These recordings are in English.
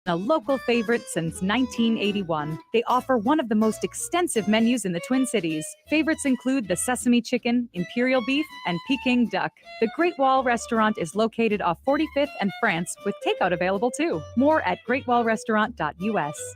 A local favorite since 1981. They offer one of the most extensive menus in the Twin Cities. Favorites include the sesame chicken, imperial beef, and Peking duck. The Great Wall Restaurant is located off 45th and France, with takeout available too. More at greatwallrestaurant.us.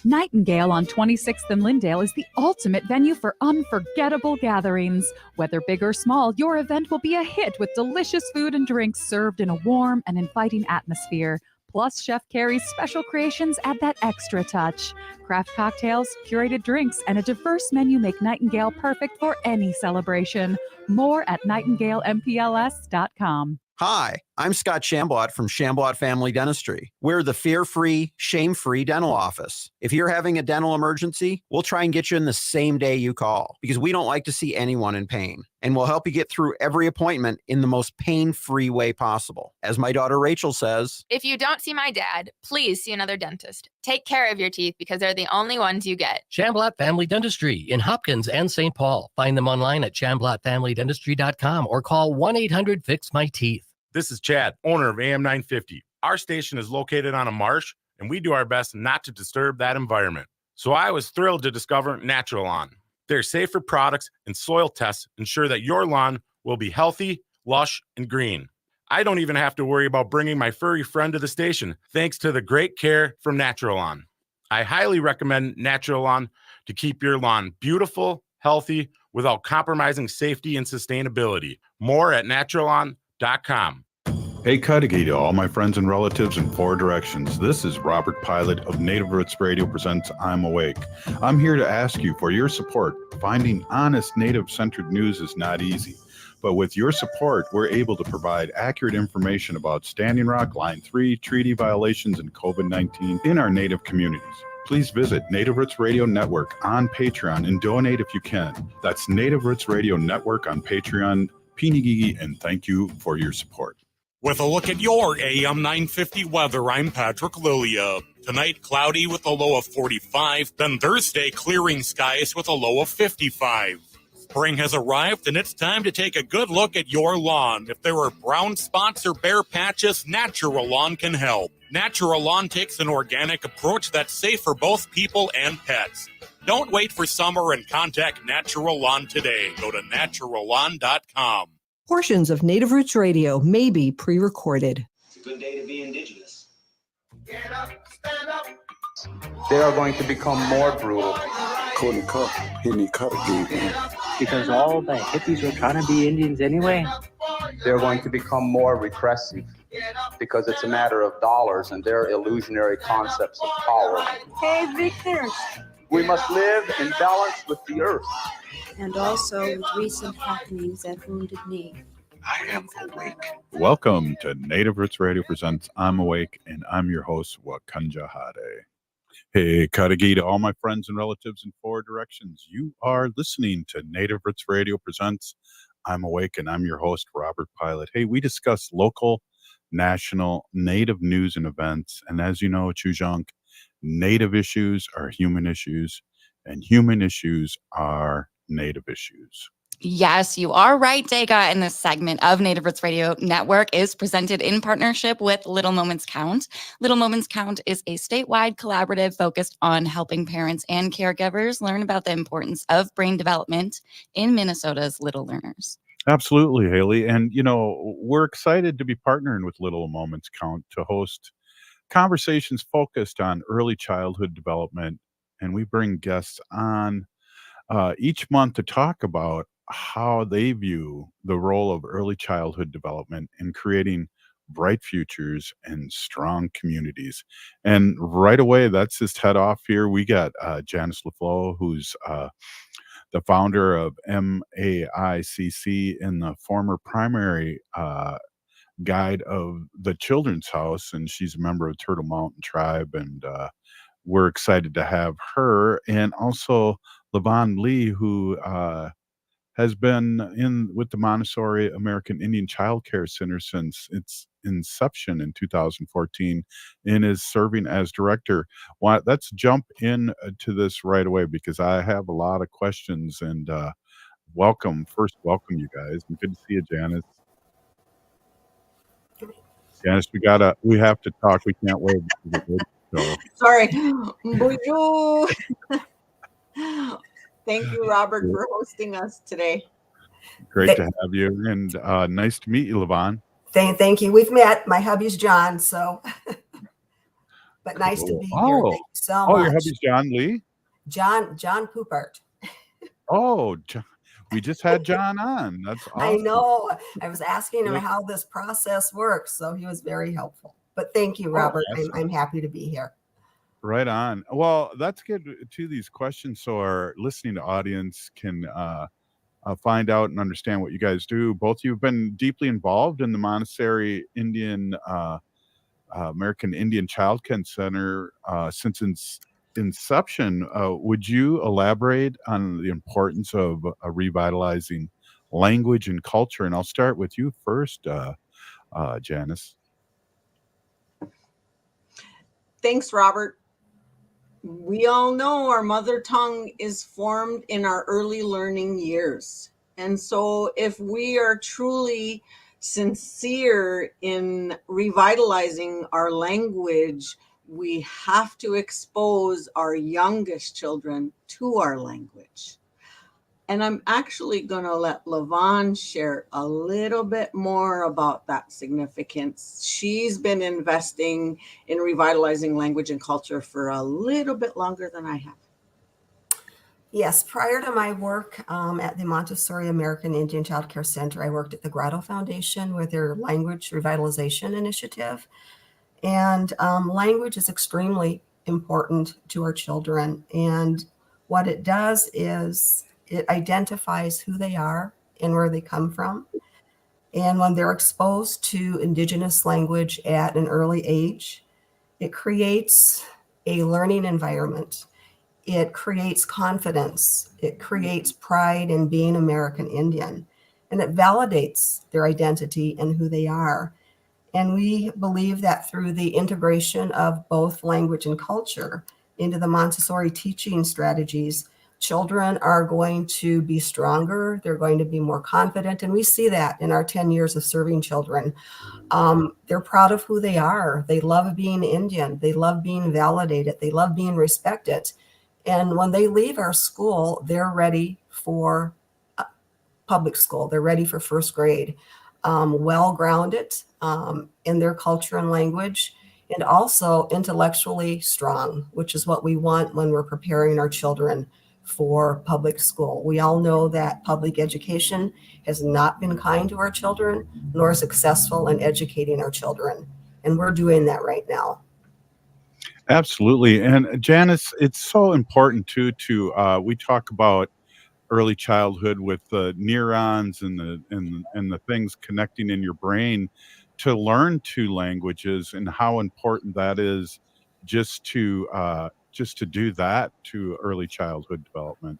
Nightingale on 26th and Lyndale is the ultimate venue for unforgettable gatherings. Whether big or small, your event will be a hit with delicious food and drinks served in a warm and inviting atmosphere. Plus, Chef Carrie's special creations add that extra touch. Craft cocktails, curated drinks, and a diverse menu make Nightingale perfect for any celebration. More at nightingalempls.com. Hi, I'm Scott Shambot from Shambot Family Dentistry. We're the fear-free, shame-free dental office. If you're having a dental emergency, we'll try and get you in the same day you call because we don't like to see anyone in pain. And we'll help you get through every appointment in the most pain-free way possible. As my daughter Rachel says, if you don't see my dad, please see another dentist. Take care of your teeth because they're the only ones you get. Shambot Family Dentistry in Hopkins and St. Paul. Find them online at shamblotfamilydentistry.com or call 1-800-FIX-MY-TEETH. This is Chad, owner of AM 950. Our station is located on a marsh, and we do our best not to disturb that environment. So I was thrilled to discover Natural Lawn. Their safer products and soil tests ensure that your lawn will be healthy, lush, and green. I don't even have to worry about bringing my furry friend to the station, thanks to the great care from Natural Lawn. I highly recommend Natural Lawn to keep your lawn beautiful, healthy, without compromising safety and sustainability. More at naturalawn.com. Hey, Cudahy to all my friends and relatives in four directions. This is Robert Pilot of Native Roots Radio presents I'm Awake. I'm here to ask you for your support. Finding honest Native-centered news is not easy, but with your support, we're able to provide accurate information about Standing Rock, Line 3, treaty violations, and COVID-19 in our Native communities. Please visit Native Roots Radio Network on Patreon and donate if you can. That's Native Roots Radio Network on Patreon. Pinigigi, and thank you for your support. With a look at your AM 950 weather, I'm Patrick Lilia. Tonight, cloudy with a low of 45. Then Thursday, clearing skies with a low of 55. Spring has arrived, and it's time to take a good look at your lawn. If there are brown spots or bare patches, Natural Lawn can help. Natural Lawn takes an organic approach that's safe for both people and pets. Don't wait for summer and contact Natural Lawn today. Go to naturalawn.com. Portions of Native Roots Radio may be pre-recorded. It's a good day to be indigenous. Get up, stand up. They are going to become more brutal. Because all the hippies were trying to be Indians anyway. They're going to become more repressive because it's a matter of dollars and their illusionary concepts of power. Hey, Victor. We must live in balance with the earth. And also with recent happenings at Wounded Knee. I am awake. Welcome to Native Roots Radio presents I'm Awake, and I'm your host, Wakanja Hade. Hey, Cudahy to all my friends and relatives in four directions. You are listening to Native Roots Radio presents I'm Awake, and I'm your host, Robert Pilot. Hey, we discuss local, national, Native news and events. And as you know, Chujunk, Native issues are human issues, and human issues are Native issues. Yes, you are right, Dega. And this segment of Native Roots Radio Network is presented in partnership with Little Moments Count. Little Moments Count is a statewide collaborative focused on helping parents and caregivers learn about the importance of brain development in Minnesota's Little Learners. Absolutely, Haley. And, you know, we're excited to be partnering with Little Moments Count to host conversations focused on early childhood development. And we bring guests on each month to talk about how they view the role of early childhood development in creating bright futures and strong communities. And right away, that's just head off here. We got Janice LaFloe, who's the founder of MAICC and the former primary guide of the Children's House, and she's a member of Turtle Mountain Tribe, and we're excited to have her. And also LaVon Lee, who has been in with the Montessori American Indian Childcare Center since its inception in 2014 and is serving as director. Let's jump in to this right away because I have a lot of questions, and welcome you guys, and good to see you, Janice. Janice, we have to talk. We can't wait. So, Sorry. Bonjour. Thank you, Robert, for hosting us today. great to have you, and nice to meet you, LaVon. Thank you. We've met. My hubby's John, so but nice to be here. Thank you so much. Your hubby's John Lee? John Poopart. Oh, John. We just had John on. That's awesome. I know. I was asking him how this process works, so he was very helpful. But thank you, Robert. I'm happy to be here. Right on. Well, let's get to these questions so our listening audience can find out and understand what you guys do. Both of you have been deeply involved in the Montessori American Indian Childcare Center since its inception. Would you elaborate on the importance of revitalizing language and culture? And I'll start with you first, Janice. Thanks, Robert. We all know our mother tongue is formed in our early learning years. And so if we are truly sincere in revitalizing our language, we have to expose our youngest children to our language. And I'm actually going to let LaVon share a little bit more about that significance. She's been investing in revitalizing language and culture for a little bit longer than I have. Yes, prior to my work at the Montessori American Indian Childcare Center, I worked at the Grotto Foundation with their language revitalization initiative. And language is extremely important to our children. And what it does is it identifies who they are and where they come from. And when they're exposed to Indigenous language at an early age, it creates a learning environment. It creates confidence. It creates pride in being American Indian. And it validates their identity and who they are. And we believe that through the integration of both language and culture into the Montessori teaching strategies, children are going to be stronger. They're going to be more confident. And we see that in our 10 years of serving children. They're proud of who they are. They love being Indian. They love being validated. They love being respected. And when they leave our school, they're ready for public school. They're ready for first grade, well-grounded in their culture and language, and also intellectually strong, which is what we want when we're preparing our children for public school. We all know that public education has not been kind to our children, nor successful in educating our children. And we're doing that right now. Absolutely. And Janice, it's so important too we talk about early childhood with the neurons and the things connecting in your brain to learn two languages, and how important that is just to do that to early childhood development.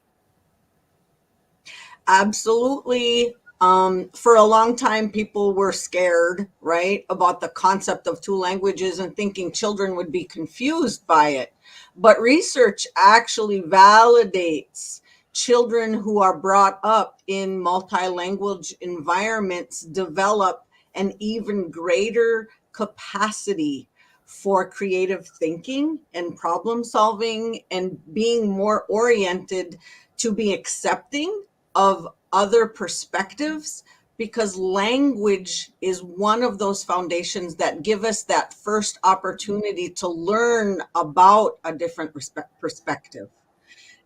Absolutely. For a long time, people were scared, right, about the concept of two languages and thinking children would be confused by it. But research actually validates children who are brought up in multi-language environments develop an even greater capacity for creative thinking and problem solving and being more oriented to be accepting of other perspectives, because language is one of those foundations that give us that first opportunity to learn about a different perspective.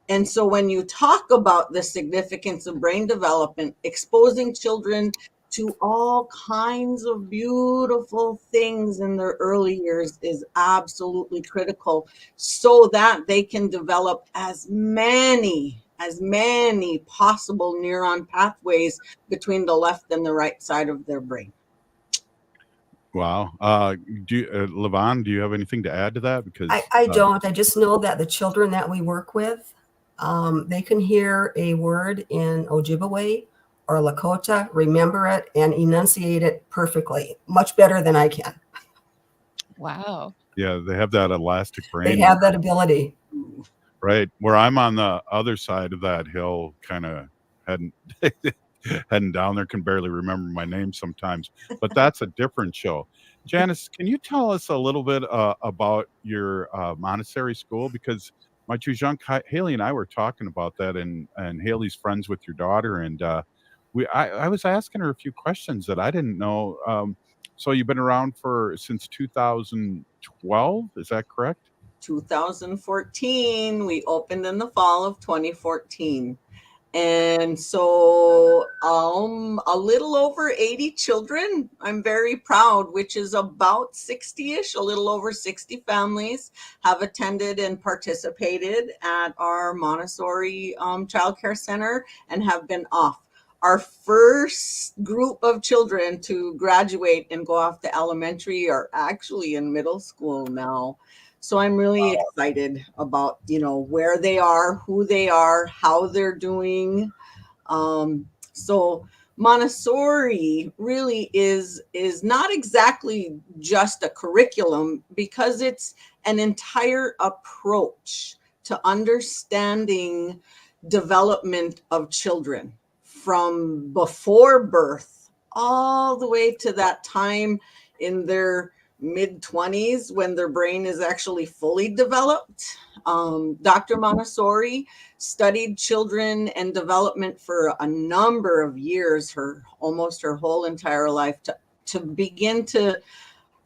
And so when you talk about the significance of brain development, exposing children to all kinds of beautiful things in their early years is absolutely critical, so that they can develop as many possible neuron pathways between the left and the right side of their brain. Wow. LaVon, do you have anything to add to that? Because I don't. I just know that the children that we work with, they can hear a word in Ojibwe or Lakota, remember it, and enunciate it perfectly, much better than I can. Wow. Yeah, they have that elastic brain. They have that ability. Right. Where I'm on the other side of that hill, kind of hadn't heading down there can barely remember my name sometimes, but that's a different show. Janice, can you tell us a little bit about your Montessori school? Because my Jujunk, Haley and I were talking about that, and Haley's friends with your daughter, and I was asking her a few questions that I didn't know. So you've been around since 2012, is that correct? 2014. We opened in the fall of 2014. And so a little over 80 children. I'm very proud, which is about 60-ish, a little over 60 families have attended and participated at our Montessori Childcare Center and have been off. Our first group of children to graduate and go off to elementary are actually in middle school now. So I'm really excited about, where they are, who they are, how they're doing. So Montessori really is not exactly just a curriculum, because it's an entire approach to understanding development of children from before birth all the way to that time in their mid-20s when their brain is actually fully developed. Dr. Montessori studied children and development for a number of years, almost her whole entire life, to begin to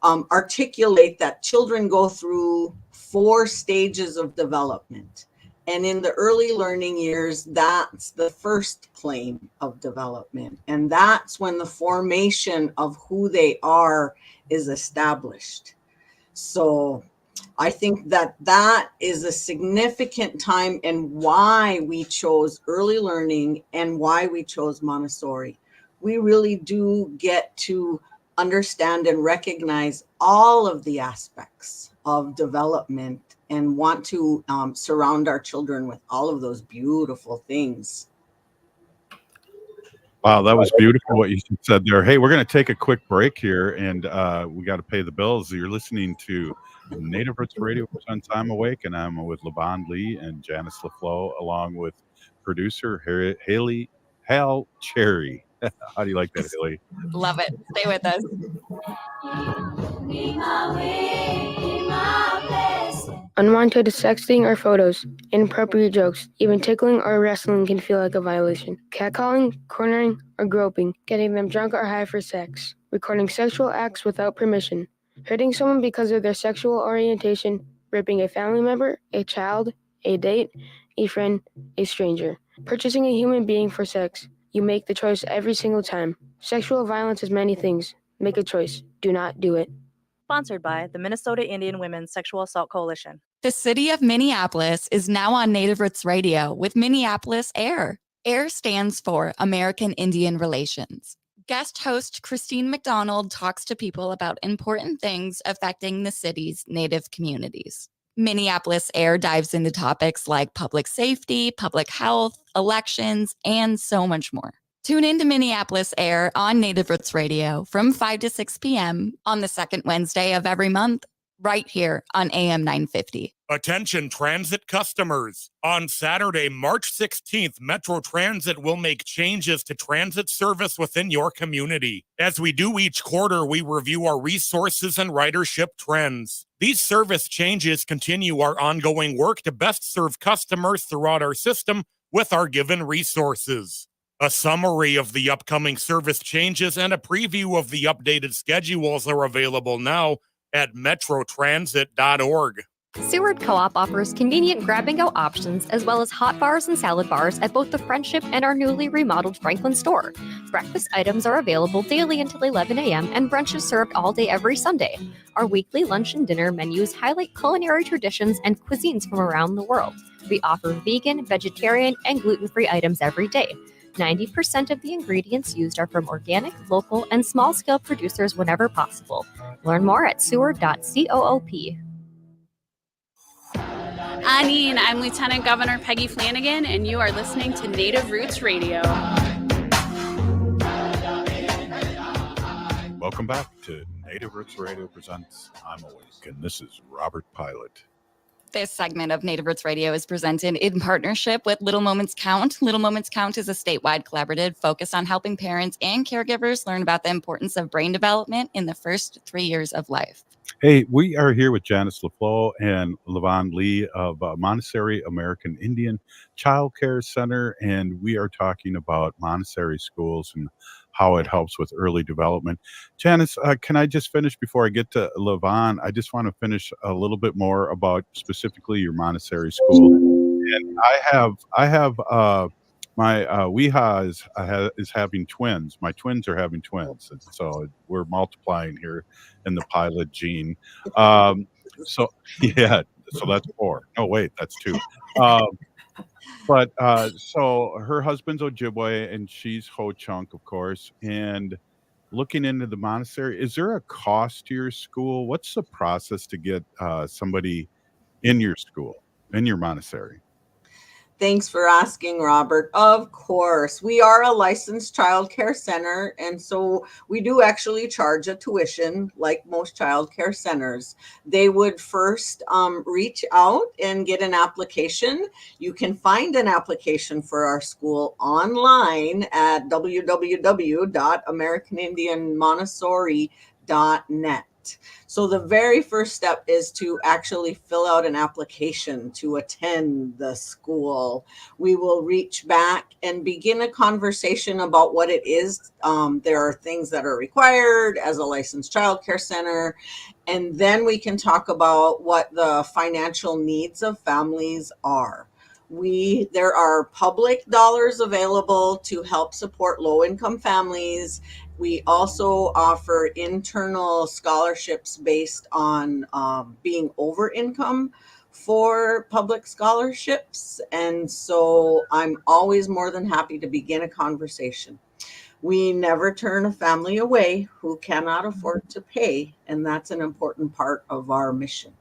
articulate that children go through 4 stages of development. And in the early learning years, that's the first plane of development. And that's when the formation of who they are is established. So I think that is a significant time, and why we chose early learning and why we chose Montessori. We really do get to understand and recognize all of the aspects of development and want to surround our children with all of those beautiful things. Wow, that was beautiful what you said there. Hey, we're going to take a quick break here, and we got to pay the bills. You're listening to Native Roots Radio presents I'm Awake, and I'm with LaVon Lee and Janice LaFloe, along with producer Haley Hal Cherry. How do you like that, Haley? Love it. Stay with us. Unwanted sexting or photos, inappropriate jokes, even tickling or wrestling can feel like a violation. Catcalling, cornering, or groping, getting them drunk or high for sex, recording sexual acts without permission, hurting someone because of their sexual orientation, raping a family member, a child, a date, a friend, a stranger, purchasing a human being for sex. You make the choice every single time. Sexual violence is many things. Make a choice. Do not do it. Sponsored by the Minnesota Indian Women's Sexual Assault Coalition. The city of Minneapolis is now on Native Roots Radio with Minneapolis AIR. AIR stands for American Indian Relations. Guest host Christine McDonald talks to people about important things affecting the city's Native communities. Minneapolis AIR dives into topics like public safety, public health, elections, and so much more. Tune in to Minneapolis AIR on Native Roots Radio from 5 to 6 p.m. on the second Wednesday of every month, right here on AM 950. Attention transit customers. On Saturday, March 16th, Metro Transit will make changes to transit service within your community. As we do each quarter, we review our resources and ridership trends. These service changes continue our ongoing work to best serve customers throughout our system with our given resources. A summary of the upcoming service changes and a preview of the updated schedules are available now at metrotransit.org. Seward Co-op offers convenient grab-and-go options as well as hot bars and salad bars at both the Friendship and our newly remodeled Franklin store. Breakfast items are available daily until 11 a.m. and brunch is served all day every Sunday. Our weekly lunch and dinner menus highlight culinary traditions and cuisines from around the world. We offer vegan, vegetarian, and gluten-free items every day. 90% of the ingredients used are from organic, local, and small-scale producers whenever possible. Learn more at seward.coop. Anine, I'm Lieutenant Governor Peggy Flanagan, and you are listening to Native Roots Radio. Welcome back to Native Roots Radio presents I'm Awake, and this is Robert Pilot. This segment of Native Roots Radio is presented in partnership with Little Moments Count. Little Moments Count is a statewide collaborative focused on helping parents and caregivers learn about the importance of brain development in the first 3 years of life. Hey, we are here with Janice LaFloe and LaVon Lee of Montessori American Indian Childcare Center, and we are talking about Montessori schools and how it helps with early development. Janice, can I just finish before I get to LaVon? I just want to finish a little bit more about specifically your Montessori school. And I have my Weeha is having twins. My twins are having twins, and so we're multiplying here in the pilot gene. So yeah, so that's 4. No, wait, that's 2. But so her husband's Ojibwe and she's Ho Chunk, of course. And looking into the Montessori, is there a cost to your school? What's the process to get somebody in your school, in your Montessori? Thanks for asking, Robert. Of course, we are a licensed child care center, and so we do actually charge a tuition like most child care centers. They would first reach out and get an application. You can find an application for our school online at www.americanindianmontessori.net. So the very first step is to actually fill out an application to attend the school. We will reach back and begin a conversation about what it is. There are things that are required as a licensed child care center. And then we can talk about what the financial needs of families are. There are public dollars available to help support low-income families. We also offer internal scholarships based on being over income for public scholarships. And so I'm always more than happy to begin a conversation. We never turn a family away who cannot afford to pay, and that's an important part of our mission.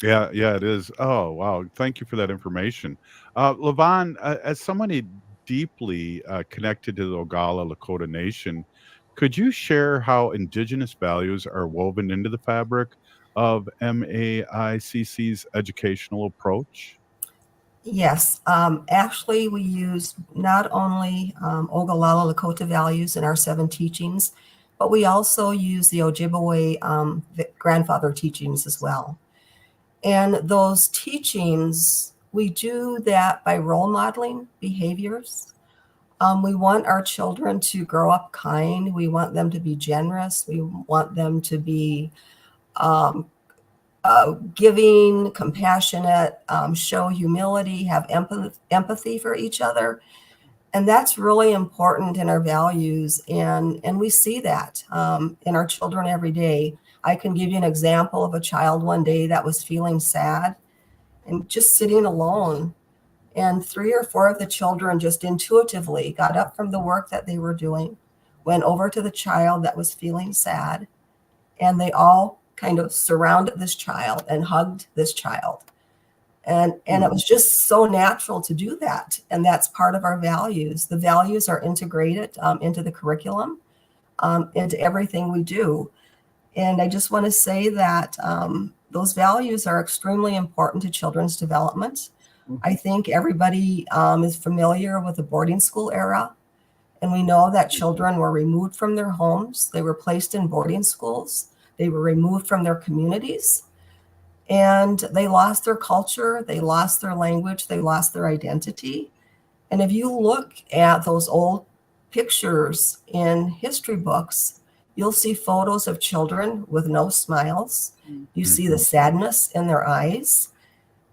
Yeah, it is. Oh, wow. Thank you for that information. LaVon, as somebody deeply connected to the Oglala Lakota Nation, could you share how Indigenous values are woven into the fabric of MAICC's educational approach? Yes, actually, we use not only Ogallala Lakota values in our 7 teachings, but we also use the Ojibwe grandfather teachings as well. And those teachings, we do that by role modeling behaviors. We want our children to grow up kind. We want them to be generous. We want them to be giving, compassionate, show humility, have empathy for each other. And that's really important in our values. And we see that in our children every day. I can give you an example of a child one day that was feeling sad and just sitting alone. And 3 or 4 of the children just intuitively got up from the work that they were doing, went over to the child that was feeling sad, and they all kind of surrounded this child and hugged this child. And it was just so natural to do that. And that's part of our values. The values are integrated into the curriculum, into everything we do. And I just want to say that those values are extremely important to children's development. I think everybody is familiar with the boarding school era. And we know that children were removed from their homes. They were placed in boarding schools. They were removed from their communities. And they lost their culture. They lost their language. They lost their identity. And if you look at those old pictures in history books, you'll see photos of children with no smiles. You see the sadness in their eyes.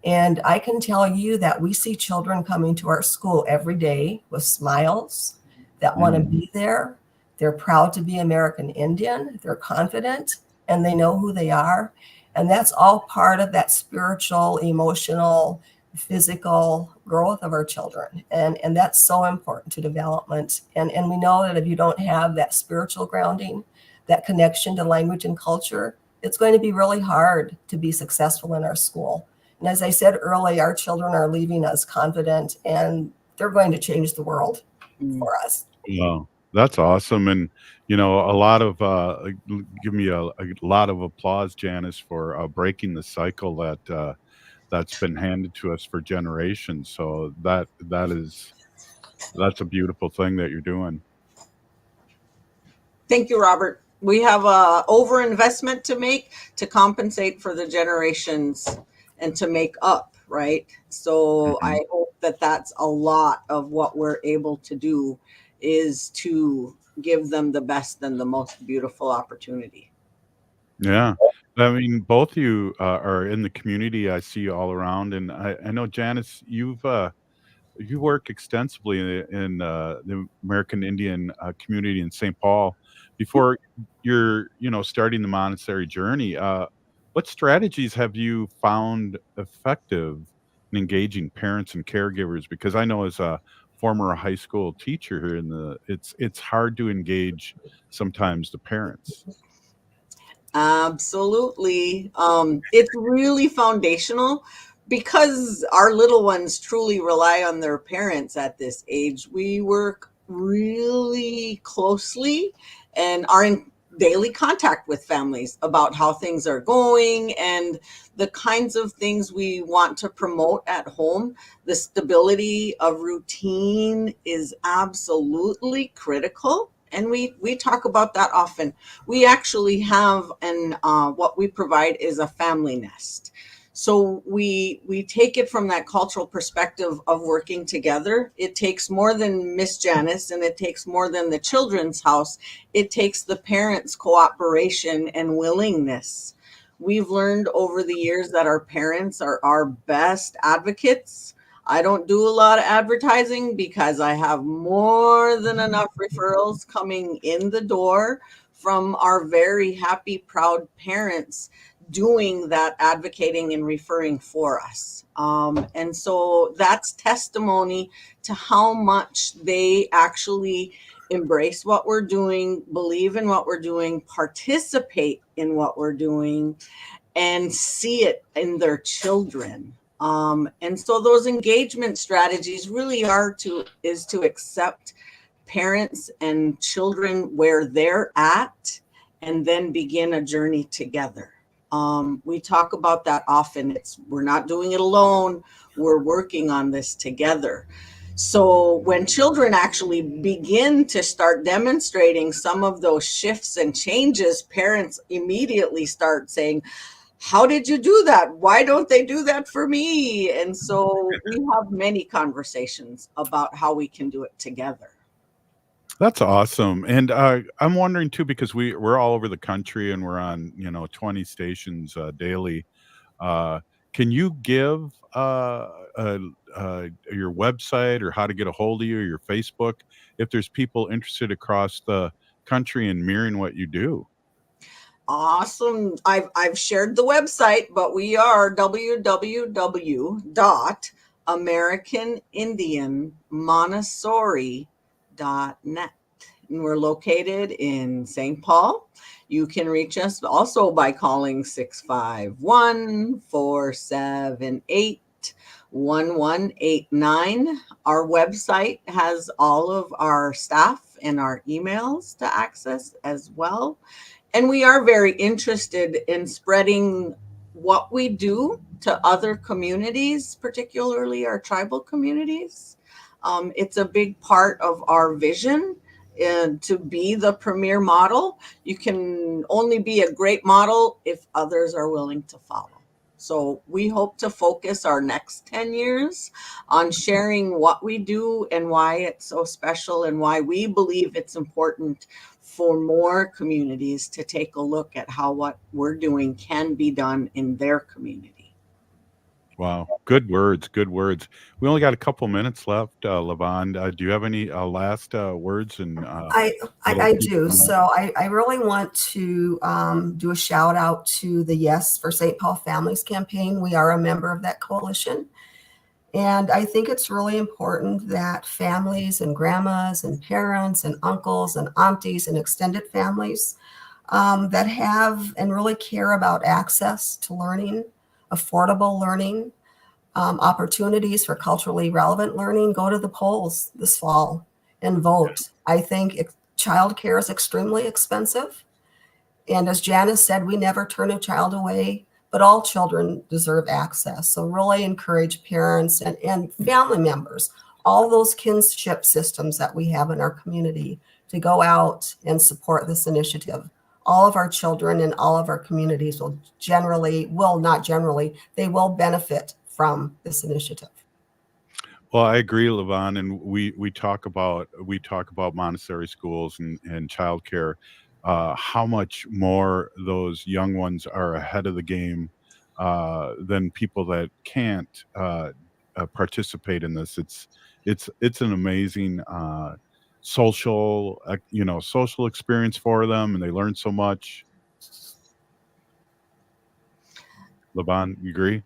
And I can tell you that we see children coming to our school every day with smiles, that want to be there. They're proud to be American Indian. They're confident and they know who they are. And that's all part of that spiritual, emotional, physical growth of our children. And that's so important to development. And we know that if you don't have that spiritual grounding, that connection to language and culture, it's going to be really hard to be successful in our school. And as I said earlier, our children are leaving us confident and they're going to change the world for us. Wow, that's awesome. And, you know, a lot of, give me a lot of applause, Janice, for breaking the cycle that that's been handed to us for generations. So that's a beautiful thing that you're doing. Thank you, Robert. We have a overinvestment to make to compensate for the generations and to make up, right? So I hope that that's a lot of what we're able to do, is to give them the best and the most beautiful opportunity. Yeah. I mean, both of you are in the community. I see you all around. And I know, Janice, you work extensively the American Indian community in St. Paul before you're, starting the Montessori journey. What strategies have you found effective in engaging parents and caregivers? Because I know, as a former high school teacher here it's hard to engage sometimes the parents. Absolutely. It's really foundational because our little ones truly rely on their parents at this age. We work really closely and are in daily contact with families about how things are going and the kinds of things we want to promote at home. The stability of routine is absolutely critical. And we talk about that often. We actually have what we provide is a family nest. So we take it from that cultural perspective of working together. It takes more than Miss Janice, and it takes more than the children's house. It takes the parents' cooperation and willingness. We've learned over the years that our parents are our best advocates. I don't do a lot of advertising because I have more than enough referrals coming in the door from our very happy, proud parents doing that advocating and referring for us. And so that's testimony to how much they actually embrace what we're doing, believe in what we're doing, participate in what we're doing, and see it in their children. And so those engagement strategies really is to accept parents and children where they're at and then begin a journey together. We talk about that often. We're not doing it alone. We're working on this together. So when children actually begin to start demonstrating some of those shifts and changes, parents immediately start saying, how did you do that? Why don't they do that for me? And so we have many conversations about how we can do it together. That's awesome. And I'm wondering too, because we're all over the country and we're on 20 stations daily. Can you give your website or how to get a hold of you, or your Facebook, if there's people interested across the country in mirroring what you do? Awesome. I've shared the website, but we are www.americanindianmontessori.net. And we're located in St. Paul. You can reach us also by calling 651-478-1189. Our website has all of our staff and our emails to access as well. And we are very interested in spreading what we do to other communities, particularly our tribal communities. It's a big part of our vision to be the premier model. You can only be a great model if others are willing to follow. So we hope to focus our next 10 years on sharing what we do and why it's so special and why we believe it's important for more communities to take a look at how what we're doing can be done in their community. Wow. Good words. Good words. We only got a couple minutes left, LaVon. Do you have any last words? And I do. So I really want to do a shout out to the Yes for St. Paul Families campaign. We are a member of that coalition. And I think it's really important that families and grandmas and parents and uncles and aunties and extended families that have and really care about access to learning, affordable learning, opportunities for culturally relevant learning, go to the polls this fall and vote. I think childcare is extremely expensive. And as Janice said, we never turn a child away but all children deserve access. So really encourage parents and family members, all those kinship systems that we have in our community, to go out and support this initiative. All of our children and all of our communities will benefit from this initiative. Well, I agree, LaVon, and we talk about Montessori schools and childcare, how much more those young ones are ahead of the game than people that can't participate in this. It's an amazing social experience for them, and they learn so much. LaVon, you agree?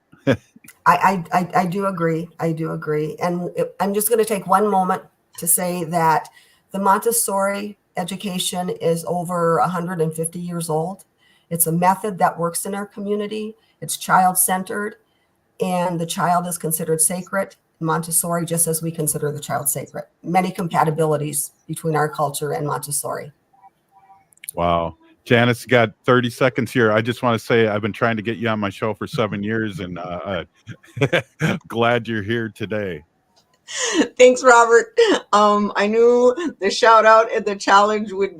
I do agree. And I'm just going to take one moment to say that the Montessori education is over 150 years old. It's a method that works in our community. It's child-centered, and the child is considered sacred in Montessori, just as we consider the child sacred. Many compatibilities between our culture and Montessori. Wow. Janice, you got 30 seconds here. I just want to say I've been trying to get you on my show for 7 years, and I'm glad you're here today. Thanks, Robert. I knew the shout out and the challenge would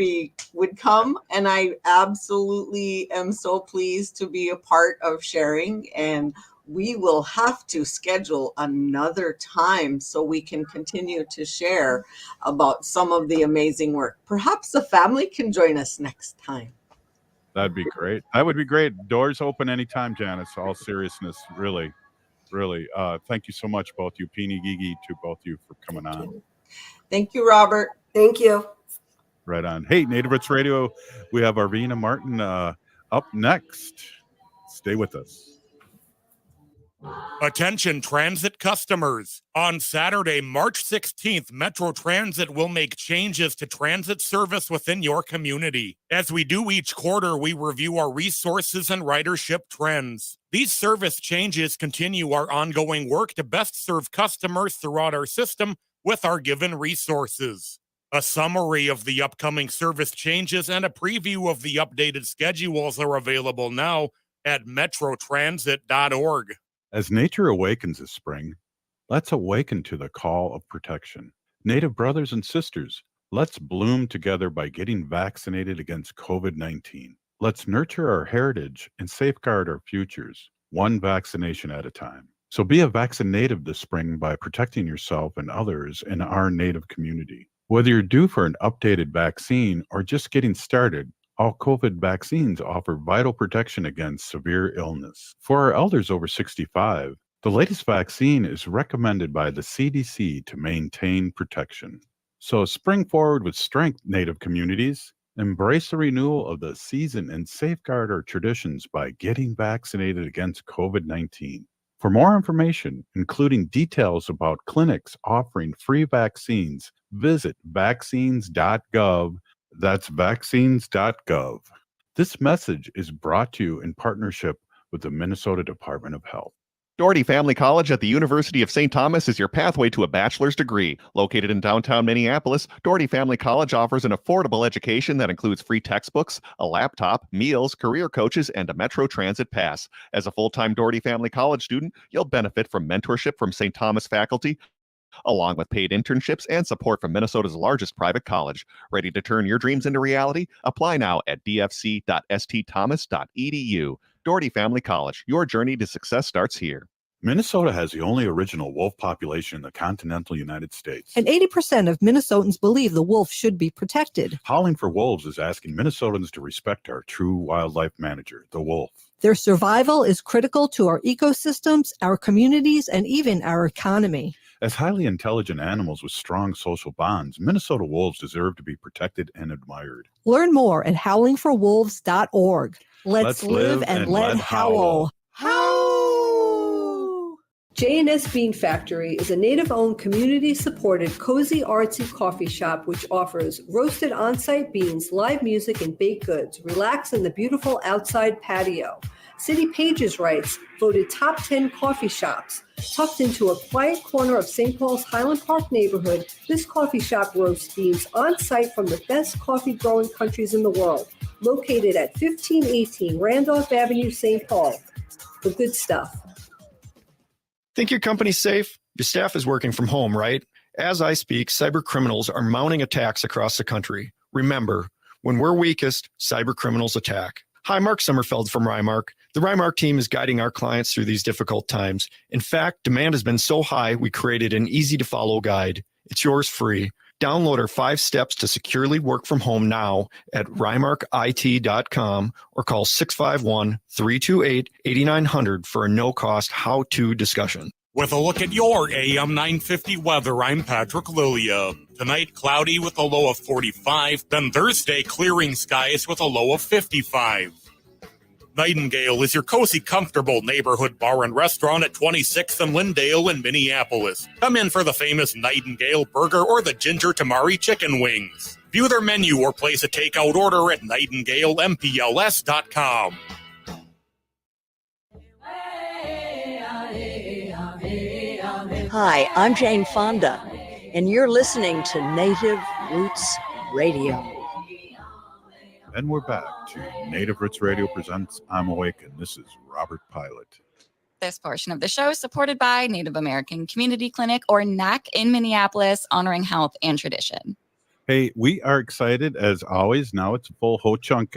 come, and I absolutely am so pleased to be a part of sharing. And we will have to schedule another time so we can continue to share about some of the amazing work. Perhaps the family can join us next time. That'd be great. That would be great. Doors open anytime, Janice. All seriousness, really. Thank you so much, both you, Peony Gigi, to both you for coming on. Thank you, Robert. Thank you. Right on. Hey, Native Roots Radio, we have Arvina Martin up next. Stay with us. Attention transit customers. On Saturday, March 16th, Metro Transit will make changes to transit service within your community. As we do each quarter, we review our resources and ridership trends. These service changes continue our ongoing work to best serve customers throughout our system with our given resources. A summary of the upcoming service changes and a preview of the updated schedules are available now at metrotransit.org. As nature awakens this spring, let's awaken to the call of protection. Native brothers and sisters, let's bloom together by getting vaccinated against COVID-19. Let's nurture our heritage and safeguard our futures, one vaccination at a time. So be a vaccinative this spring by protecting yourself and others in our Native community. Whether you're due for an updated vaccine or just getting started, all COVID vaccines offer vital protection against severe illness. For our elders over 65, the latest vaccine is recommended by the CDC to maintain protection. So spring forward with strength, Native communities. Embrace the renewal of the season and safeguard our traditions by getting vaccinated against COVID-19. For more information, including details about clinics offering free vaccines, visit vaccines.gov. That's vaccines.gov. This message is brought to you in partnership with the Minnesota Department of Health. Doherty Family College at the University of St. Thomas is your pathway to a bachelor's degree. Located in downtown Minneapolis, Doherty Family College offers an affordable education that includes free textbooks, a laptop, meals, career coaches, and a Metro Transit pass. As a full-time Doherty Family College student, you'll benefit from mentorship from St. Thomas faculty, along with paid internships and support from Minnesota's largest private college. Ready to turn your dreams into reality? Apply now at dfc.stthomas.edu. Doherty Family College, your journey to success starts here. Minnesota has the only original wolf population in the continental United States. And 80% of Minnesotans believe the wolf should be protected. Howling for Wolves is asking Minnesotans to respect our true wildlife manager, the wolf. Their survival is critical to our ecosystems, our communities, and even our economy. As highly intelligent animals with strong social bonds, Minnesota wolves deserve to be protected and admired. Learn more at howlingforwolves.org. Let's live and let howl. J&S Bean Factory is a Native-owned, community-supported, cozy, artsy coffee shop which offers roasted on-site beans, live music, and baked goods. Relax in the beautiful outside patio. City Pages writes, voted top 10 coffee shops. Tucked into a quiet corner of St. Paul's Highland Park neighborhood, this coffee shop roasts beans on-site from the best coffee-growing countries in the world. Located at 1518 Randolph Avenue, St. Paul. the good stuff. Think your company's safe? Your staff is working from home, right? As I speak, cyber criminals are mounting attacks across the country. Remember, when we're weakest, cyber criminals attack. Hi, Mark Sommerfeld from Rymark. The Rymark team is guiding our clients through these difficult times. In fact, demand has been so high, we created an easy-to-follow guide. It's yours free. Download our 5 steps to securely work from home now at rymarkit.com or call 651-328-8900 for a no-cost how-to discussion. With a look at your AM 950 weather, I'm Patrick Lilia. Tonight, cloudy with a low of 45. Then Thursday, clearing skies with a low of 55. Nightingale is your cozy, comfortable neighborhood bar and restaurant at 26th and Lindale in Minneapolis. Come in for the famous Nightingale burger or the ginger tamari chicken wings. View their menu or place a takeout order at nightingalempls.com. Hi, I'm Jane Fonda, and you're listening to Native Roots Radio. And we're back to Native Roots Radio presents I'm Awake, and this is Robert Pilot. This portion of the show is supported by Native American Community Clinic, or NAC, in Minneapolis, honoring health and tradition. Hey, we are excited as always. Now it's a full Ho-Chunk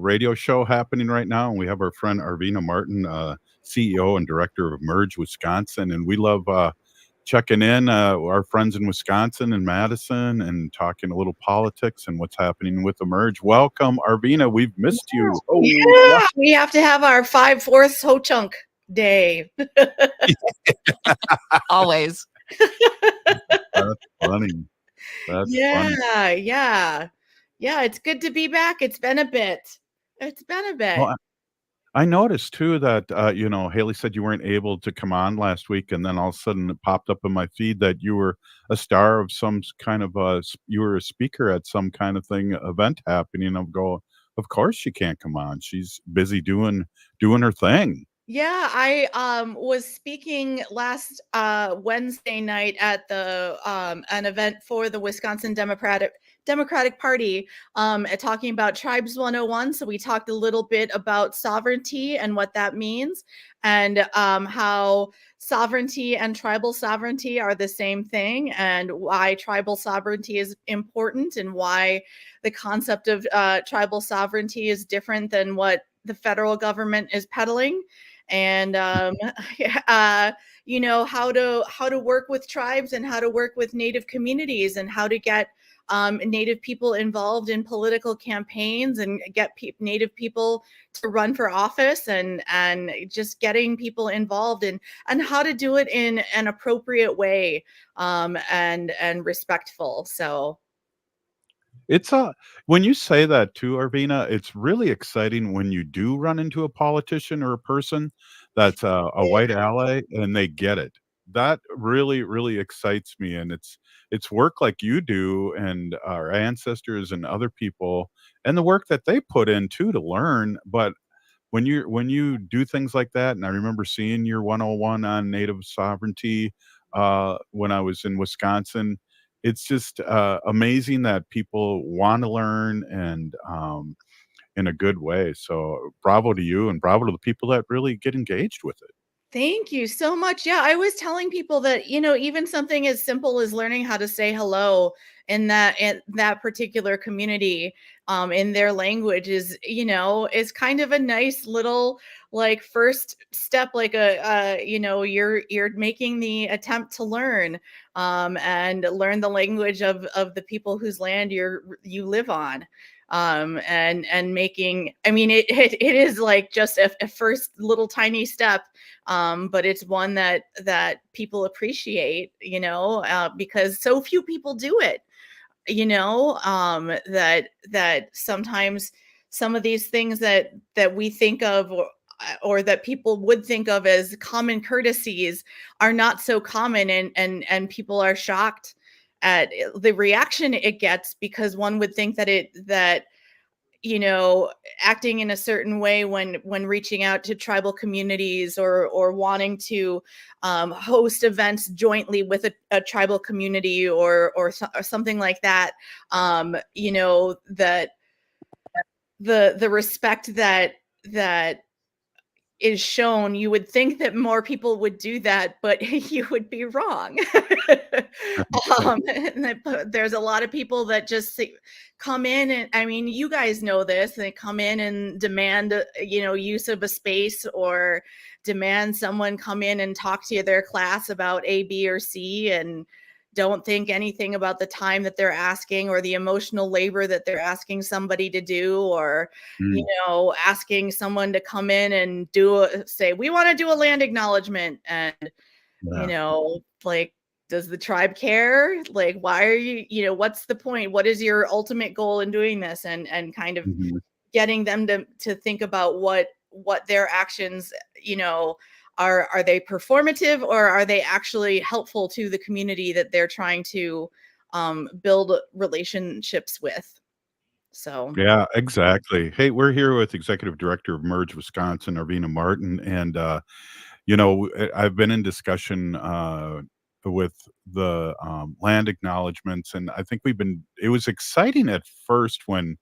radio show happening right now, and we have our friend Arvina Martin, CEO and director of Merge Wisconsin, and we love checking in our friends in Wisconsin and Madison and talking a little politics and what's happening with the Merge. Welcome, Arvina. We've missed you. Oh, yeah, we have to have our 5/4 Ho-Chunk day. Always. That's funny. That's funny. Yeah. It's good to be back. It's been a bit. Well, I noticed too that Haley said you weren't able to come on last week, and then all of a sudden it popped up in my feed that you were a star of some kind of you were a speaker at some kind of event happening. I'm going, of course she can't come on. She's busy doing her thing. Yeah, I was speaking last Wednesday night at the an event for the Wisconsin Democratic Party, talking about Tribes 101. So we talked a little bit about sovereignty and what that means, and how sovereignty and tribal sovereignty are the same thing, and why tribal sovereignty is important, and why the concept of tribal sovereignty is different than what the federal government is peddling. And how to work with tribes and how to work with Native communities, and how to get Native people involved in political campaigns, and get Native people to run for office, and just getting people involved and how to do it in an appropriate way, and respectful. So It's when you say that too, Arvina, it's really exciting when you do run into a politician or a person that's a white ally and they get it. That really, really excites me. And it's work like you do and our ancestors and other people and the work that they put in too to learn. But when you do things like that, and I remember seeing your 101 on Native sovereignty when I was in Wisconsin, it's just amazing that people want to learn and in a good way. So bravo to you and bravo to the people that really get engaged with it. thank you so much. Yeah, I was telling people that, even something as simple as learning how to say hello in that particular community, in their language is kind of a nice little first step, you're making the attempt to learn, and learn the language of the people whose land you live on. And making, it is just a first little tiny step, but it's one that people appreciate, because so few people do it, that sometimes some of these things that we think of, or that people would think of as common courtesies, are not so common, and people are shocked at the reaction it gets, because one would think that acting in a certain way when reaching out to tribal communities, or wanting to host events jointly with a tribal community, or something like that, that the respect that is shown, you would think that more people would do that, but you would be wrong. And there's a lot of people that just come in, and I mean, you guys know this, they come in and demand, use of a space, or demand someone come in and talk to their class about A, B, or C, and don't think anything about the time that they're asking, or the emotional labor that they're asking somebody to do, or asking someone to come in and say, we want to do a land acknowledgement, and like, does the tribe care? Like, why are you, what's the point? What is your ultimate goal in doing this? And kind of getting them to think about what their actions, are they performative, or are they actually helpful to the community that they're trying to build relationships with? So Yeah, exactly. Hey, we're here with Executive Director of Merge Wisconsin, Arvina Martin, and I've been in discussion with the land acknowledgments, and I think it was exciting at first when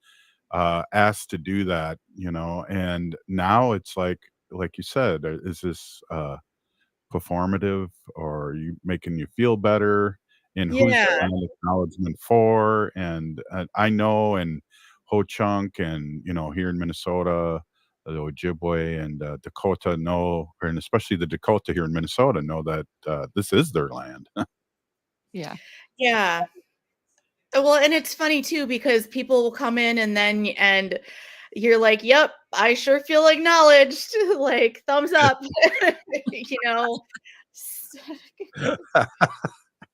asked to do that, and now it's like you said, is this performative, or are you making you feel better? And who's the yeah. land acknowledgement for? And I know in Ho Chunk and, here in Minnesota, the Ojibwe and Dakota know, and especially the Dakota here in Minnesota know that this is their land. Yeah. Yeah. Well, and it's funny too, because people will come in and you're like, yep, I sure feel acknowledged. Like, thumbs up. you know.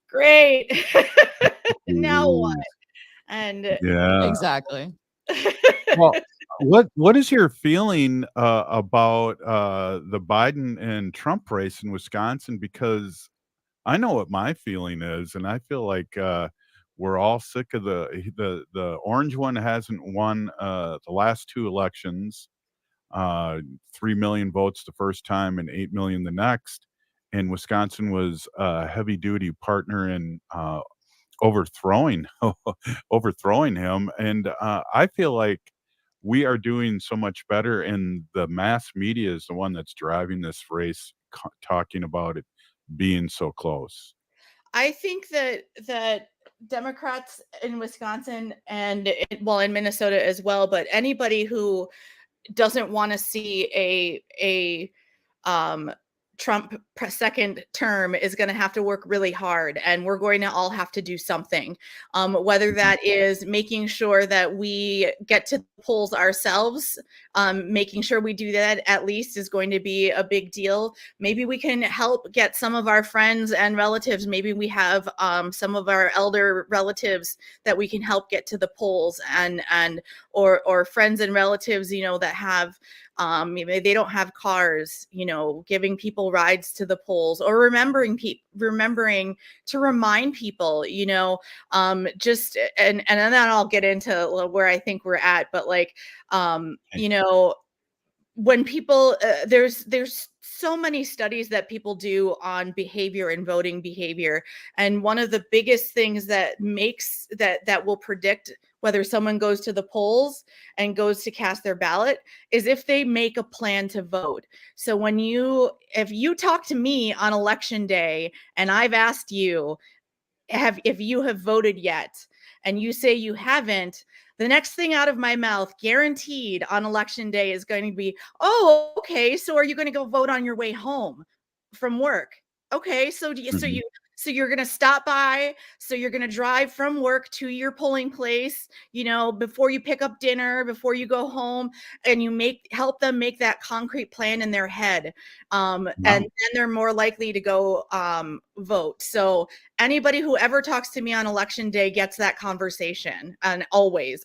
Great. Now what? Ooh, And yeah. Exactly. Well, what is your feeling about the Biden and Trump race in Wisconsin? Because I know what my feeling is, and I feel like we're all sick of the orange one hasn't won the last two elections, 3 million votes the first time and 8 million the next, and Wisconsin was a heavy duty partner in overthrowing overthrowing him, and I feel like we are doing so much better, and the mass media is the one that's driving this race, talking about it being so close. I think that Democrats in Wisconsin and in Minnesota as well, but anybody who doesn't want to see a um, Trump second term is going to have to work really hard, and we're going to all have to do something. Whether that is making sure that we get to the polls ourselves, making sure we do that at least is going to be a big deal. Maybe we can help get some of our friends and relatives. Maybe we have some of our elder relatives that we can help get to the polls, or friends and relatives, that have maybe they don't have cars, giving people rides to the polls, or remembering to remind people, just and then I'll get into where I think we're at, but when people there's so many studies that people do on behavior and voting behavior, and one of the biggest things that makes that will predict whether someone goes to the polls and goes to cast their ballot is if they make a plan to vote. So if you talk to me on election day and I've asked you if you have voted yet, and you say you haven't, the next thing out of my mouth, guaranteed on election day, is going to be, oh, okay, so are you going to go vote on your way home from work? Okay, so you're going to stop by, so you're going to drive from work to your polling place, before you pick up dinner, before you go home, and you help them make that concrete plan in their head. And then they're more likely to go vote. So anybody who ever talks to me on election day gets that conversation, and always.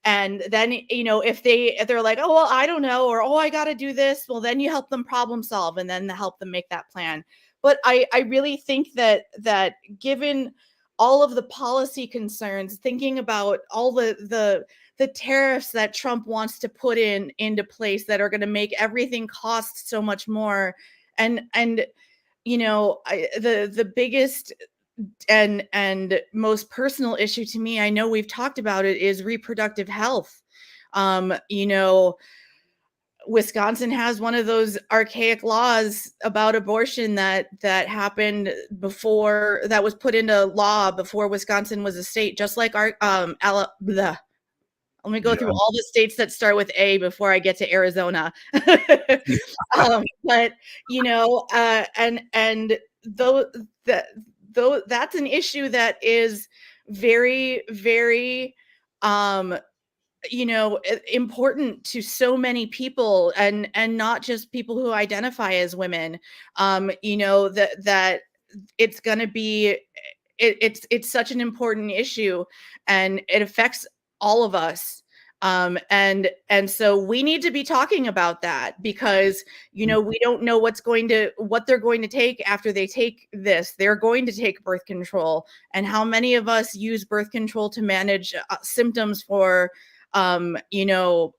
And then, if they're like, oh, well, I don't know, or, oh, I got to do this. Well, then you help them problem solve, and then help them make that plan. But I really think that given all of the policy concerns, thinking about all the tariffs that Trump wants to put into place that are going to make everything cost so much more, and the biggest and most personal issue to me, I know we've talked about it, is reproductive health. Wisconsin has one of those archaic laws about abortion that happened before, that was put into law before Wisconsin was a state, just like our let me go through all the states that start with A before I get to Arizona. But you know, and though that's an issue that is very, very you know, important to so many people, and not just people who identify as women. You know, that it's going to be, it's such an important issue, and it affects all of us. And so we need to be talking about that, because you know, we don't know what they're going to take after they take this. They're going to take birth control, and how many of us use birth control to manage symptoms for you know,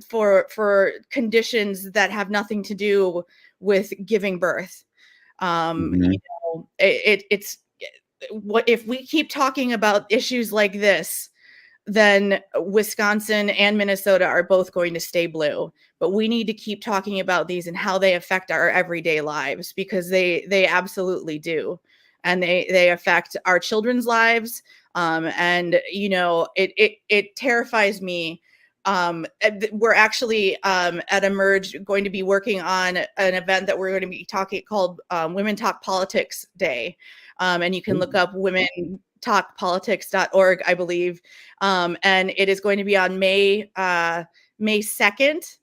for conditions that have nothing to do with giving birth. You know, it's what if we keep talking about issues like this, then Wisconsin and Minnesota are both going to stay blue. But we need to keep talking about these and how they affect our everyday lives, because they absolutely do. And they affect our children's lives. And you know, it terrifies me. We're actually at Emerge going to be working on an event that we're going to be talking called Women Talk Politics Day. And you can look up womentalkpolitics.org, I believe. And it is going to be on May 2nd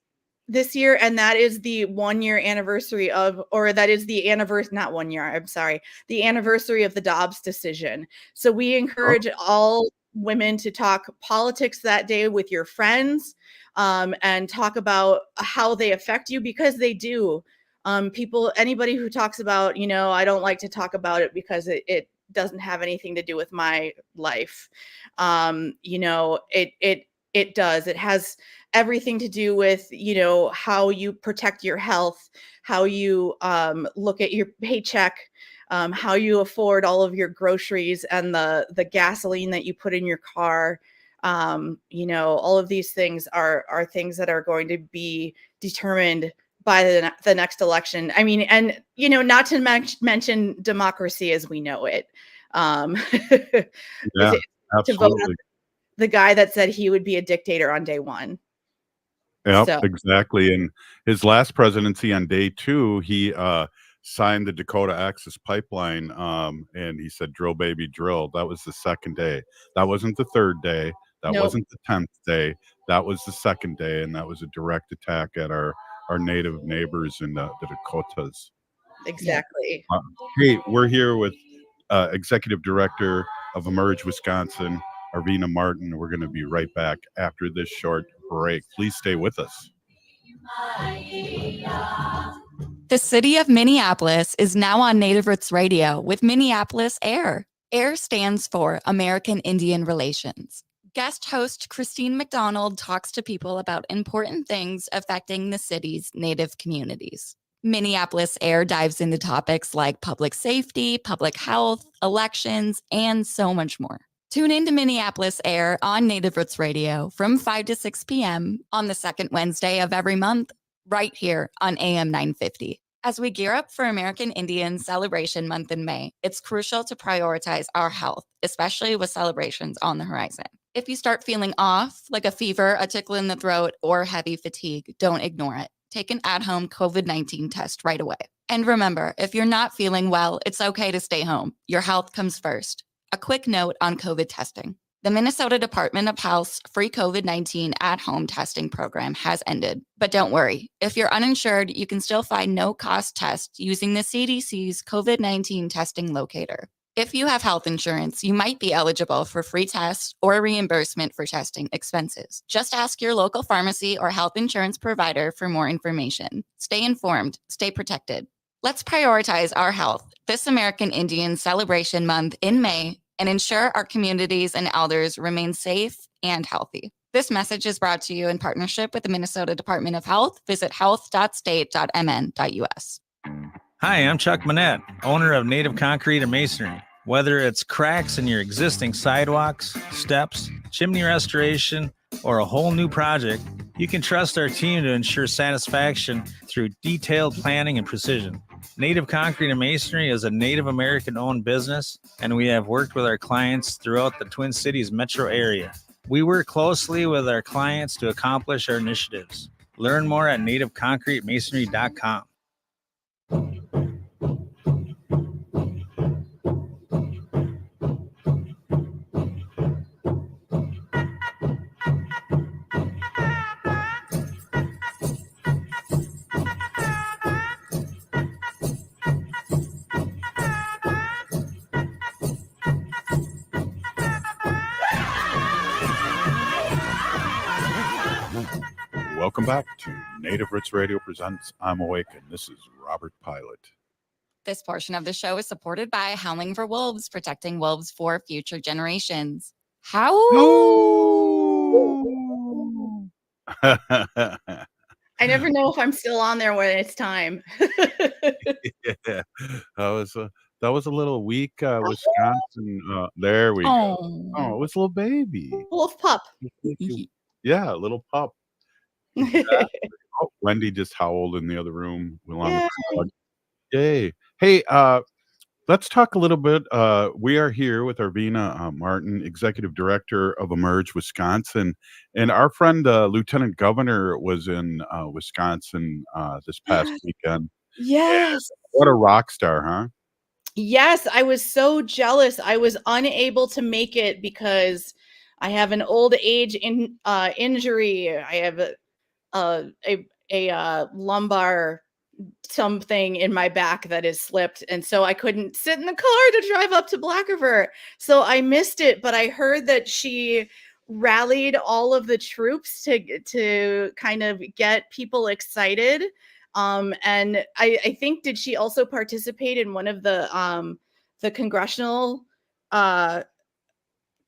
this year. And that is the 1 year anniversary of, or that is the anniversary, not 1 year, I'm sorry, the anniversary of the Dobbs decision. So we encourage all women to talk politics that day with your friends, and talk about how they affect you, because they do. Anybody who talks about, you know, I don't like to talk about it because it doesn't have anything to do with my life. You know, it does. It has everything to do with, you know, how you protect your health, how you look at your paycheck, how you afford all of your groceries and the gasoline that you put in your car. You know, all of these things are things that are going to be determined by the next election. I mean, and, you know, not to mention democracy as we know it. Yeah, to vote absolutely. on the guy that said he would be a dictator on day one. Yep, So. exactly. And his last presidency, on day 2, he signed the Dakota Access Pipeline, and he said, "Drill, baby, drill." That was the second day. That wasn't the third day. That Nope. wasn't the 10th day. That was the second day, and that was a direct attack at our native neighbors in the Dakotas. Exactly. Hey, we're here with Executive Director of Emerge Wisconsin, Arvina Martin. We're going to be right back after this short break. Please stay with us. The city of Minneapolis is now on Native Roots Radio with Minneapolis AIR. AIR stands for American Indian Relations. Guest host Christine McDonald talks to people about important things affecting the city's Native communities. Minneapolis AIR dives into topics like public safety, public health, elections, and so much more. Tune in to Minneapolis AIR on Native Roots Radio from 5 to 6 p.m. on the second Wednesday of every month, right here on AM 950. As we gear up for American Indian Celebration Month in May, it's crucial to prioritize our health, especially with celebrations on the horizon. If you start feeling off, like a fever, a tickle in the throat, or heavy fatigue, don't ignore it. Take an at-home COVID-19 test right away. And remember, if you're not feeling well, it's okay to stay home. Your health comes first. A quick note on COVID testing. The Minnesota Department of Health's free COVID-19 at-home testing program has ended. But don't worry, if you're uninsured, you can still find no-cost tests using the CDC's COVID-19 testing locator. If you have health insurance, you might be eligible for free tests or reimbursement for testing expenses. Just ask your local pharmacy or health insurance provider for more information. Stay informed, stay protected. Let's prioritize our health this American Indian Celebration Month in May and ensure our communities and elders remain safe and healthy. This message is brought to you in partnership with the Minnesota Department of Health. Visit health.state.mn.us. Hi, I'm Chuck Manette, owner of Native Concrete and Masonry. Whether it's cracks in your existing sidewalks, steps, chimney restoration, or a whole new project, You can trust our team to ensure satisfaction through detailed planning and precision. Native Concrete and Masonry is a Native American-owned business, and we have worked with our clients throughout the Twin Cities metro area. We work closely with our clients to accomplish our initiatives. Learn more at nativeconcretemasonry.com. Welcome back to Native Roots Radio presents I'm Awake, and this is Robert Pilot. This portion of the show is supported by Howling for Wolves, protecting wolves for future generations. How? I never know if I'm still on there when it's time. Yeah, that was a little weak Wisconsin. There we go. Oh, it was a little baby. Wolf pup. Yeah, a little pup. Exactly. Oh, Wendy just howled in the other room. Yay. Hey, let's talk a little bit. We are here with Arvina Martin, Executive Director of Emerge Wisconsin. And our friend, Lieutenant Governor, was in Wisconsin this past weekend. Yes. And what a rock star, huh? Yes, I was so jealous. I was unable to make it because I have an old age injury. I have a lumbar something in my back that is slipped, and so I couldn't sit in the car to drive up to Black River. So I missed it, but I heard that she rallied all of the troops to kind of get people excited. And I think, did she also participate in one of the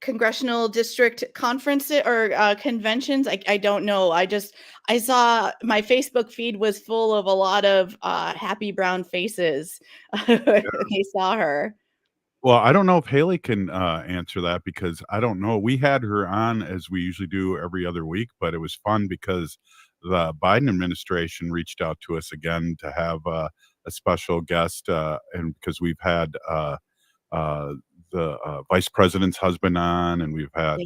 congressional district conferences or conventions? I don't know. I saw my Facebook feed was full of a lot of happy brown faces. They saw her. Well, I don't know if Haley can answer that because I don't know. We had her on as we usually do every other week, but it was fun because the Biden administration reached out to us again to have a special guest, and because we've had the vice president's husband on, and we've had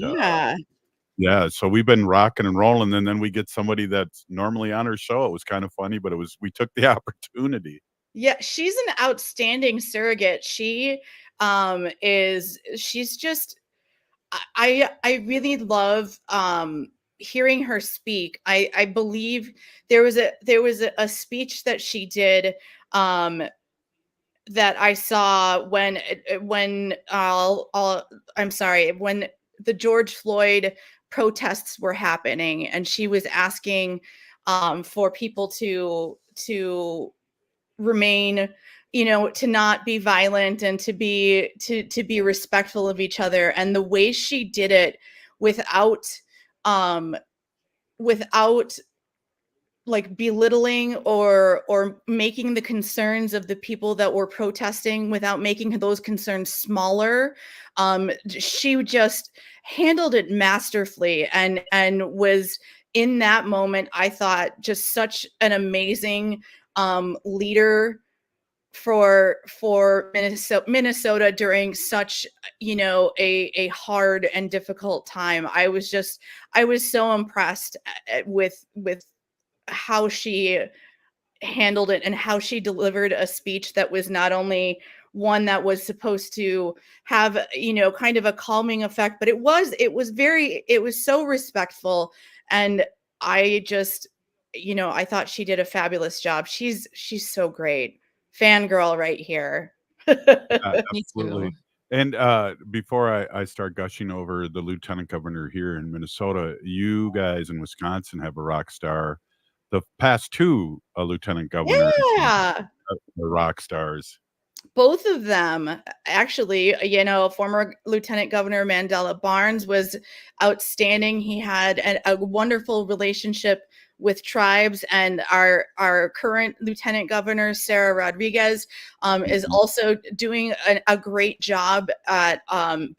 so we've been rocking and rolling, and then we get somebody that's normally on our show. It was kind of funny, but we took the opportunity. Yeah, she's an outstanding surrogate. She's just, I really love hearing her speak. I believe there was a speech that she did that I saw when the George Floyd protests were happening, and she was asking for people to remain, to not be violent and to be respectful of each other. And the way she did it without like belittling or making the concerns of the people that were protesting, without making those concerns smaller, she just handled it masterfully, and was in that moment, I thought, just such an amazing leader for Minnesota during such, a hard and difficult time. I was so impressed with how she handled it and how she delivered a speech that was not only one that was supposed to have, kind of a calming effect, but it was so respectful. And I just, I thought she did a fabulous job. She's so great. Fangirl right here. Absolutely. And before I start gushing over the lieutenant governor here in Minnesota, you guys in Wisconsin have a rock star. The past two lieutenant governors are rock stars. Both of them, actually. Former Lieutenant Governor Mandela Barnes was outstanding. He had a wonderful relationship with tribes, and our current Lieutenant Governor, Sarah Rodriguez, is also doing a great job at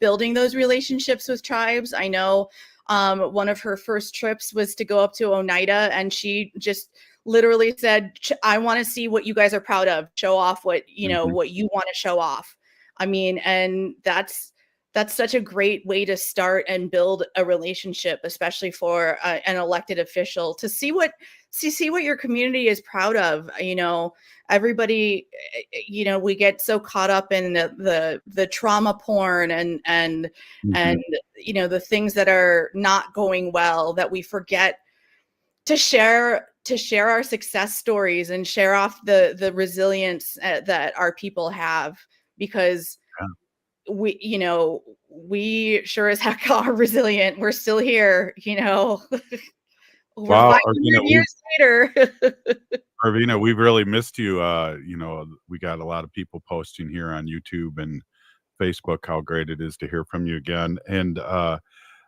building those relationships with tribes. I know One of her first trips was to go up to Oneida, and she just literally said, I want to see what you guys are proud of. Show off what, what you want to show off. I mean, and that's such a great way to start and build a relationship, especially for an elected official, to see what your community is proud of. Everybody, we get so caught up in the trauma porn and the things that are not going well, that we forget to share our success stories and share off the resilience that our people have, because we sure as heck are resilient. We're still here, over Wow, 500 Arvina, years later. Arvina, we've really missed you. We got a lot of people posting here on YouTube and Facebook how great it is to hear from you again. And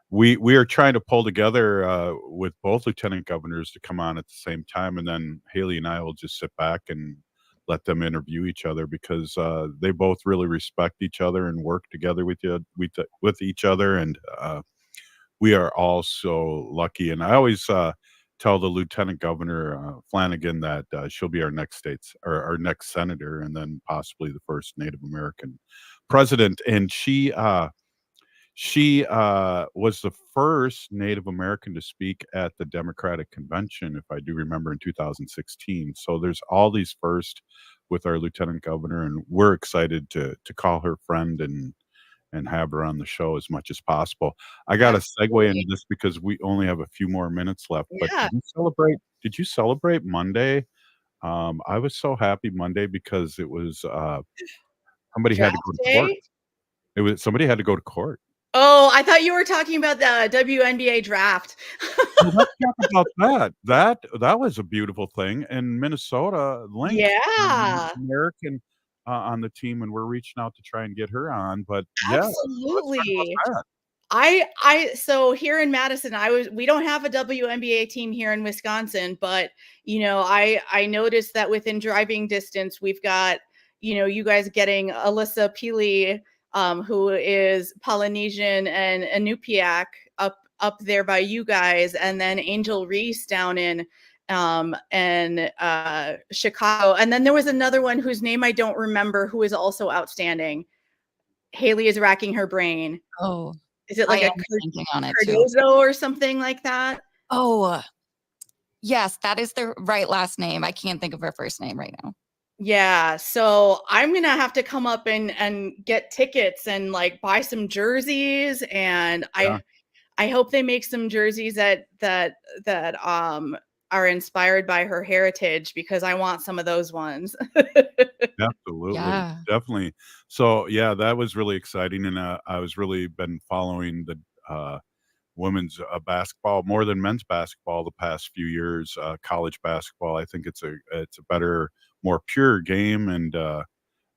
we are trying to pull together with both lieutenant governors to come on at the same time, and then Haley and I will just sit back and let them interview each other, because they both really respect each other and work together with each other, and we are all so lucky. And I always tell the lieutenant governor Flanagan that she'll be our next our next senator, and then possibly the first Native American president. And she was the first Native American to speak at the Democratic Convention, if I do remember, in 2016. So there's all these firsts with our lieutenant governor, and we're excited to call her friend and have her on the show as much as possible. I got to segue into this because we only have a few more minutes left. But Yeah. did you celebrate Monday? I was so happy Monday because it was somebody had to go Draft to court. day? Somebody had to go to court. Oh, I thought you were talking about the WNBA draft. Well, let's talk about that. That was a beautiful thing. And Minnesota Lynx, Yeah. American on the team, and we're reaching out to try and get her on. But yeah, let's talk Absolutely. about that. So here in Madison, we don't have a WNBA team here in Wisconsin, but I noticed that within driving distance, we've got, you guys getting Alyssa Peely, who is Polynesian and Inupiaq up there by you guys, and then Angel Reese down in Chicago. And then there was another one whose name I don't remember, who is also outstanding. Haley is racking her brain. Oh, is it like I a am thinking on it too. Cardozo or something like that? Oh, yes, that is the right last name. I can't think of her first name right now. Yeah, so I'm gonna have to come up and get tickets and like buy some jerseys, and Yeah. I hope they make some jerseys that are inspired by her heritage, because I want some of those ones. Absolutely. Yeah. Definitely. So yeah, that was really exciting. And I was really been following the women's basketball more than men's basketball the past few years. College basketball, I think it's a better, more pure game, and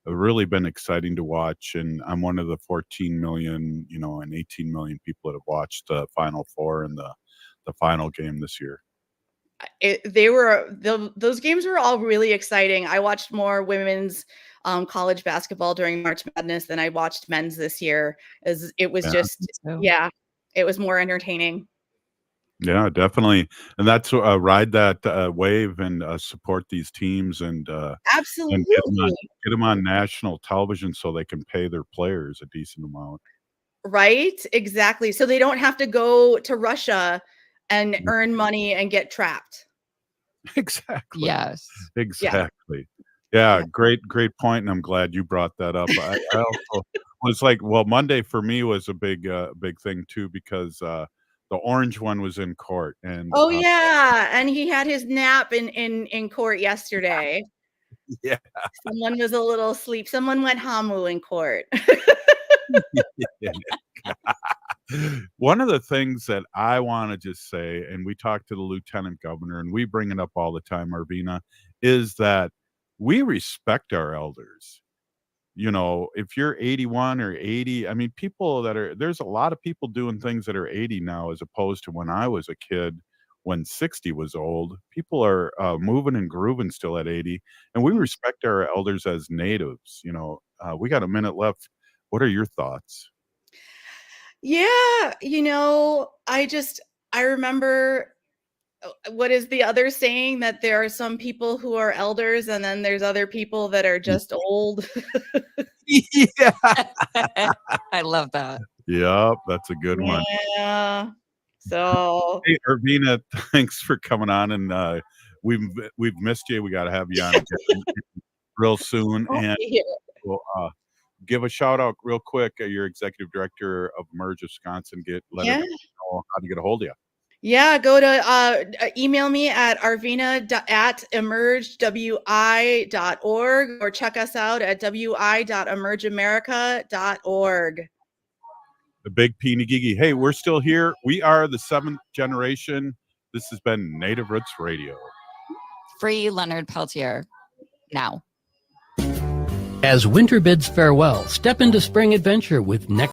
really been exciting to watch. And I'm one of the 14 million, and 18 million people that have watched the Final Four and the final game this year. Those games were all really exciting. I watched more women's college basketball during March Madness than I watched men's this year, as it was it was more entertaining. Yeah, definitely. And that's ride that wave and support these teams, and Absolutely. get them on national television so they can pay their players a decent amount. Right? Exactly. So they don't have to go to Russia and earn money and get trapped. Exactly. Yes. Exactly. Yeah, great point, and I'm glad you brought that up. I also was like, well, Monday for me was a big thing too, because the orange one was in court, and Oh yeah, and he had his nap in court yesterday. yeah, Someone was a little asleep. Someone went hamu in court. One of the things that I want to just say, and we talk to the lieutenant governor, and we bring it up all the time, Arvina, is that we respect our elders. If you're 81 or 80, I mean, there's a lot of people doing things that are 80 now, as opposed to when I was a kid, when 60 was old. People are moving and grooving still at 80, and we respect our elders as natives. We got a minute left. What are your thoughts? Yeah, I remember what is the other saying, that there are some people who are elders and then there's other people that are just old. Yeah. I love that. Yep, that's a good one. Yeah. So Hey, Arvina, thanks for coming on, and we've missed you. We got to have you on again real soon, and yeah. we'll give a shout out real quick. You're executive director of Emerge Wisconsin. Let Yeah. everyone know how to get a hold of you. Yeah, go to email me at arvina@emergewi.org or check us out at wi.emergeamerica.org. The big Peeny Gigi. Hey, we're still here. We are the 7th generation. This has been Native Roots Radio. Free Leonard Peltier now. As winter bids farewell, step into spring adventure with next